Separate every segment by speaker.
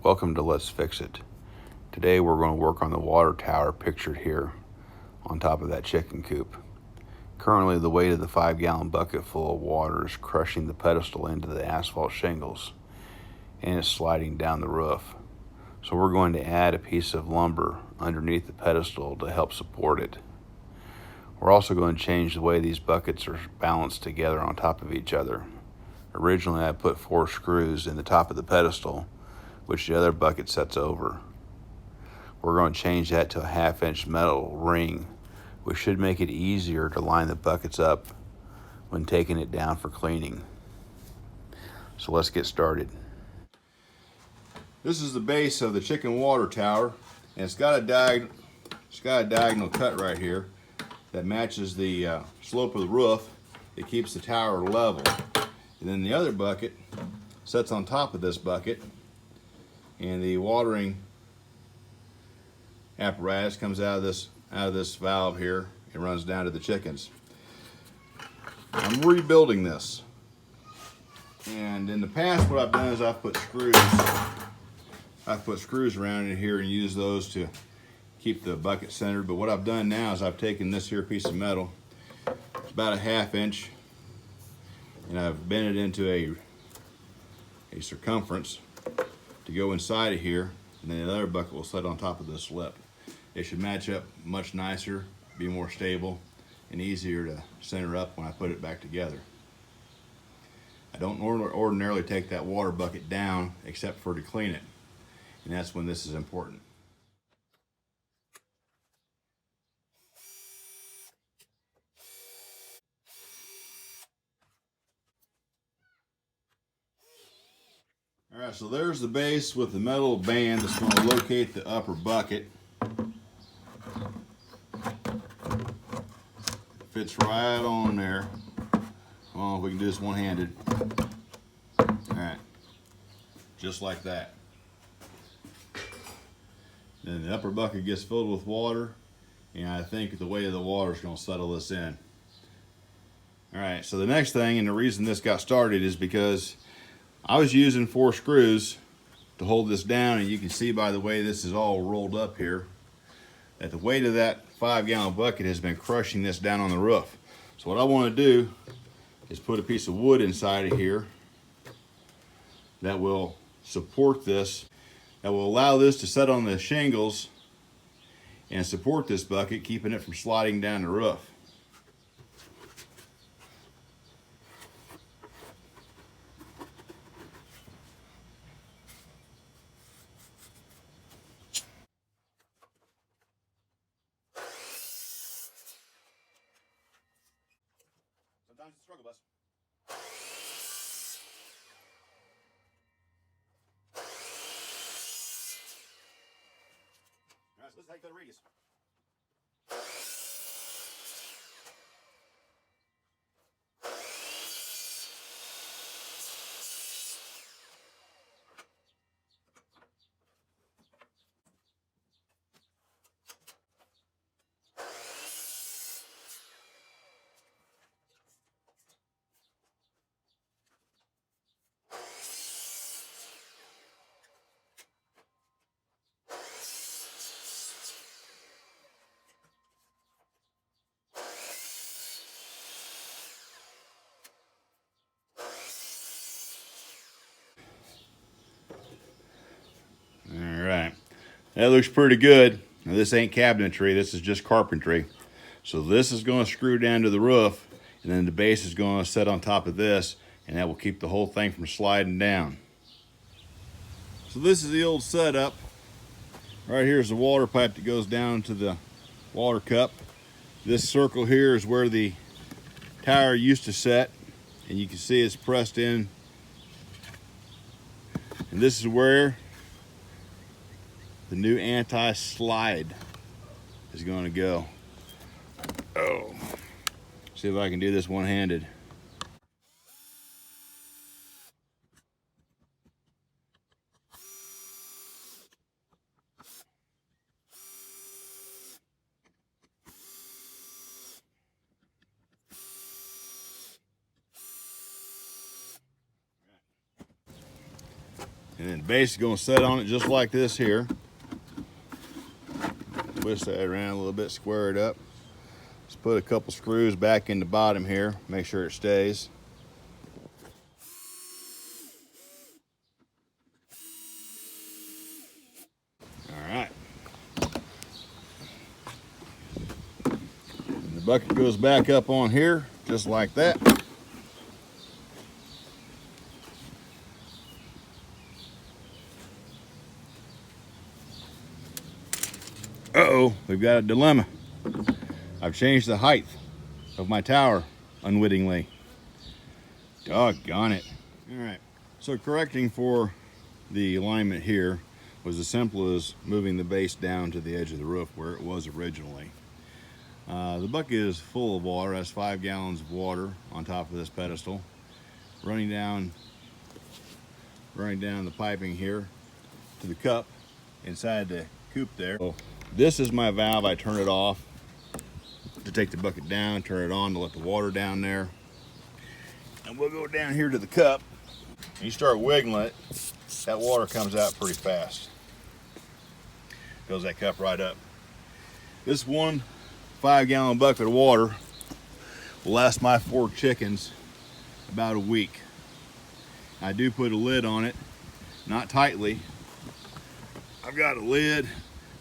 Speaker 1: Welcome to Let's Fix It. Today we're going to work on the water tower pictured here on top of that chicken coop. Currently the weight of the 5-gallon bucket full of water is crushing the pedestal into the asphalt shingles and it's sliding down the roof. So we're going to add a piece of lumber underneath the pedestal to help support it. We're also going to change the way these buckets are balanced together on top of each other. Originally I put 4 screws in the top of the pedestal, which the other bucket sets over. We're going to change that to a 1/2-inch metal ring, which should make it easier to line the buckets up when taking it down for cleaning. So let's get started. This is the base of the chicken water tower, and it's got a diagonal cut right here that matches the slope of the roof. It keeps the tower level. And then the other bucket sits on top of this bucket, and the watering apparatus comes out of this valve here and runs down to the chickens. I'm rebuilding this, and in the past what I've done is I've put screws around in here and used those to keep the bucket centered. But what I've done now is I've taken this here piece of metal, it's about a 1/2 inch, and I've bent it into a circumference to go inside of here, and then the other bucket will sit on top of this lip. They should match up much nicer, be more stable, and easier to center up when I put it back together. I don't ordinarily take that water bucket down except for to clean it, and that's when this is important. All right, so there's the base with the metal band that's going to locate the upper bucket. Fits right on there. Oh, we can do this one-handed. All right, just like that. Then the upper bucket gets filled with water, and I think the weight of the water is going to settle this in. All right, so the next thing, and the reason this got started, is because I was using 4 screws to hold this down, and you can see by the way this is all rolled up here that the weight of that 5-gallon bucket has been crushing this down on the roof. So what I want to do is put a piece of wood inside of here that will support this, that will allow this to set on the shingles and support this bucket, keeping it from sliding down the roof. Sometimes it's a struggle bus. All right, so this is how you cut a radius. All right, that looks pretty good. Now this ain't cabinetry, this is just carpentry. So this is going to screw down to the roof, and then the base is going to set on top of this, and that will keep the whole thing from sliding down. So this is the old setup. Right here is the water pipe that goes down to the water cup. This circle here is where the tower used to set, and you can see it's pressed in. And this is where the new anti-slide is going to go. Oh, see if I can do this one-handed. And then the base is going to set on it just like this here. Twist that around a little bit, square it up. Let's put a couple screws back in the bottom here, make sure it stays. All right. And the bucket goes back up on here, just like that. Uh-oh, we've got a dilemma. I've changed the height of my tower unwittingly. Doggone it. All right, so correcting for the alignment here was as simple as moving the base down to the edge of the roof where it was originally. The bucket is full of water, has 5 gallons of water on top of this pedestal, running down the piping here to the cup inside the coop there. So this is my valve. I turn it off to take the bucket down, turn it on to let the water down there. And we'll go down here to the cup. You start wiggling it, that water comes out pretty fast. Fills that cup right up. This one 5-gallon bucket of water will last my 4 chickens about a week. I do put a lid on it, not tightly. I've got a lid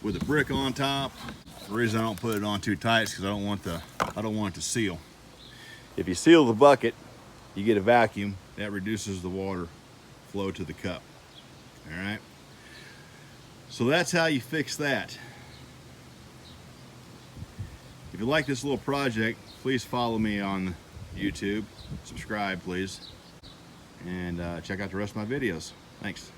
Speaker 1: with a brick on top. The reason I don't put it on too tight is because I don't want it to seal. If you seal the bucket, you get a vacuum that reduces the water flow to the cup. All right. So that's how you fix that. If you like this little project, please follow me on YouTube. Subscribe, please. And check out the rest of my videos. Thanks.